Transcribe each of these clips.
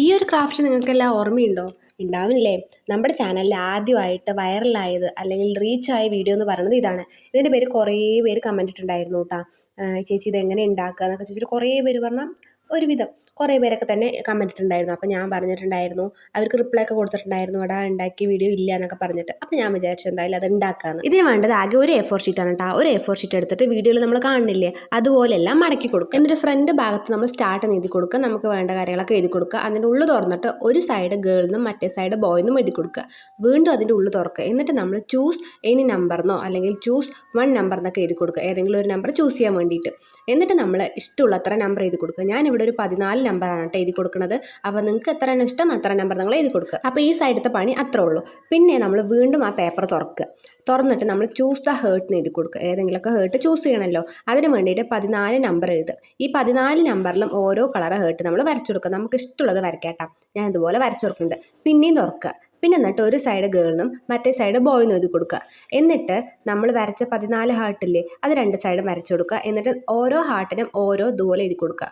ഈ ഒരു ക്രാഫ്റ്റ് നിങ്ങൾക്കെല്ലാം ഓർമ്മയുണ്ടോ? ഉണ്ടാവില്ലേ? നമ്മുടെ ചാനലിൽ ആദ്യമായിട്ട് വൈറലായത് അല്ലെങ്കിൽ റീച്ചായ വീഡിയോ എന്ന് പറയുന്നത് ഇതാണ്. ഇതിൻ്റെ പേര് കുറേ പേര് കമൻറ്റ് ഇട്ടിട്ടുണ്ടായിരുന്നു കേട്ടോ. ചേച്ചി ഇതെങ്ങനെ ഉണ്ടാക്കുക എന്നൊക്കെ ചോദിച്ചിട്ട് കുറേ പേര് പറഞ്ഞാൽ ഒരുവിധം കുറേ പേരൊക്കെ തന്നെ കമൻറ്റ് ഇട്ടിട്ടുണ്ടായിരുന്നു. അപ്പോൾ ഞാൻ പറഞ്ഞിട്ടുണ്ടായിരുന്നു, അവർക്ക് റിപ്ലൈ ഒക്കെ കൊടുത്തിട്ടുണ്ടായിരുന്നു, എടാ ഉണ്ടാക്കിയ വീഡിയോ ഇല്ല എന്നൊക്കെ പറഞ്ഞിട്ട്. അപ്പോൾ ഞാൻ വിചാരിച്ചു എന്തായാലും അത് ഉണ്ടാക്കാമെന്ന്. ഇതിന് വേണ്ടത് ആകെ ഒരു A4 ഷീറ്റാണ് കേട്ടോ. ഒരു A4 ഷീറ്റ് എടുത്തിട്ട് വീഡിയോയിൽ നമ്മൾ കാണുന്നില്ലേ അതുപോലെല്ലാം മടക്കി കൊടുക്കുക. എന്നിട്ട് ഫ്രണ്ട് ഭാഗത്ത് നമ്മൾ സ്റ്റാർട്ട് എഴുതി കൊടുക്കുക, നമുക്ക് വേണ്ട കാര്യങ്ങളൊക്കെ എഴുതി കൊടുക്കുക. അതിൻ്റെ ഉള്ളിൽ തുറന്നിട്ട് ഒരു സൈഡ് ഗേൾന്നും മറ്റേ സൈഡ് ബോയ്ന്നും എഴുതി കൊടുക്കുക. വീണ്ടും അതിൻ്റെ ഉള്ളിൽ തുറക്കുക. എന്നിട്ട് നമ്മൾ ചൂസ് എനി നമ്പർന്നോ അല്ലെങ്കിൽ ചൂസ് 1 നമ്പർ എന്നൊക്കെ എഴുതി കൊടുക്കുക, ഏതെങ്കിലും ഒരു നമ്പർ ചൂസ് ചെയ്യാൻ വേണ്ടിയിട്ട്. എന്നിട്ട് നമ്മൾ ഇഷ്ടമുള്ള അത്ര നമ്പർ എഴുതി കൊടുക്കുക. ഞാനിവിടെ ഒരു 14 നമ്പറാണ് കേട്ടോ എഴുതി കൊടുക്കുന്നത്. അപ്പോൾ നിങ്ങൾക്ക് എത്രയാണ് ഇഷ്ടം അത്ര നമ്പർ നിങ്ങൾ എഴുതി കൊടുക്കുക. അപ്പോൾ ഈ സൈഡത്തെ പണി അത്രേ ഉള്ളൂ. പിന്നെ നമ്മൾ വീണ്ടും ആ പേപ്പർ തുറന്നിട്ട് നമ്മൾ ചൂസ് ദ ഹേർട്ട് എന്ന് എഴുതി കൊടുക്കുക. ഏതെങ്കിലുമൊക്കെ ഹേർട്ട് ചൂസ് ചെയ്യണമല്ലോ, അതിന് വേണ്ടിയിട്ട് 14 നമ്പർ എഴുതുക. ഈ 14 നമ്പറിലും ഓരോ കളർ ഹേർട്ട് നമ്മൾ വരച്ചു കൊടുക്കുക. നമുക്ക് ഇഷ്ടമുള്ളത് വരയ്ക്കാട്ടോ. ഞാൻ ഇതുപോലെ വരച്ചു കൊടുക്കുന്നുണ്ട്. പിന്നെയും തുറക്കുക. പിന്നെ എന്നിട്ട് ഒരു സൈഡ് ഗേൾന്നും മറ്റേ സൈഡ് ബോയ്ന്നും എഴുതി കൊടുക്കുക. എന്നിട്ട് നമ്മൾ വരച്ച 14 ഹാർട്ടില്ലേ അത് 2 സൈഡും വരച്ചു കൊടുക്കുക. എന്നിട്ട് ഓരോ ഹാർട്ടിനും ഓരോ ഇതുപോലെ എഴുതി കൊടുക്കുക.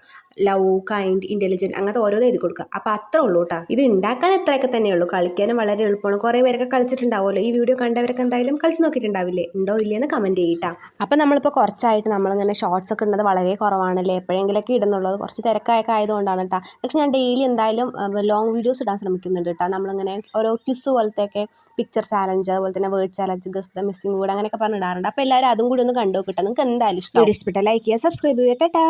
ലവ്, കൈൻഡ്, ഇൻ്റലിജൻറ്റ് അങ്ങനത്തെ ഓരോന്നും എഴുതി കൊടുക്കുക. അപ്പോൾ അത്രേ ഉള്ളൂ കേട്ടോ. ഇത് ഉണ്ടാക്കാൻ എത്രയൊക്കെ തന്നെയുള്ളൂ, കളിക്കാനും വളരെ എളുപ്പമാണ്. കുറേ പേരൊക്കെ കളിച്ചിട്ടുണ്ടാവുമല്ലോ. ഈ വീഡിയോ കണ്ടവരൊക്കെ എന്തായാലും കളിച്ച് നോക്കിയിട്ടുണ്ടാവില്ലേ? ഉണ്ടോ ഇല്ലയെന്ന് കമൻറ്റ് ചെയ്യട്ടാ. അപ്പോൾ നമ്മളിപ്പോൾ കുറച്ചായിട്ട് നമ്മളിങ്ങനെ ഷോർട്സ് ഒക്കെ ഇടുന്നത് വളരെ കുറവാണല്ലേ, എപ്പോഴെങ്കിലൊക്കെ ഇടുന്നുള്ളത്. കുറച്ച് തിരക്കായൊക്കെ ആയതുകൊണ്ടാണ് കേട്ടോ. പക്ഷെ ഞാൻ ഡെയിലി എന്തായാലും ലോങ് വീഡിയോസ് ഇടാൻ ശ്രമിക്കുന്നുണ്ട് കേട്ടോ. നമ്മളിങ്ങനെ ഓരോ ക്വിസ് പോലത്തെയൊക്കെ, പിക്ചർ ചാലഞ്ച്, അതുപോലെ തന്നെ word challenge, guess the missing word അങ്ങനെയൊക്കെ പറഞ്ഞിടാറുണ്ട്. അപ്പോൾ എല്ലാവരും അതും കൂടി ഒന്ന് കണ്ടു നോക്കിട്ടോ. നിങ്ങൾക്ക് എന്തായാലും ഇഷ്ടം. ഇഷ്ടപ്പെട്ട ലൈക്ക് ചെയ്യുക, സബ്സ്ക്രൈബ് ചെയ്യുക. ടാറ്റാ.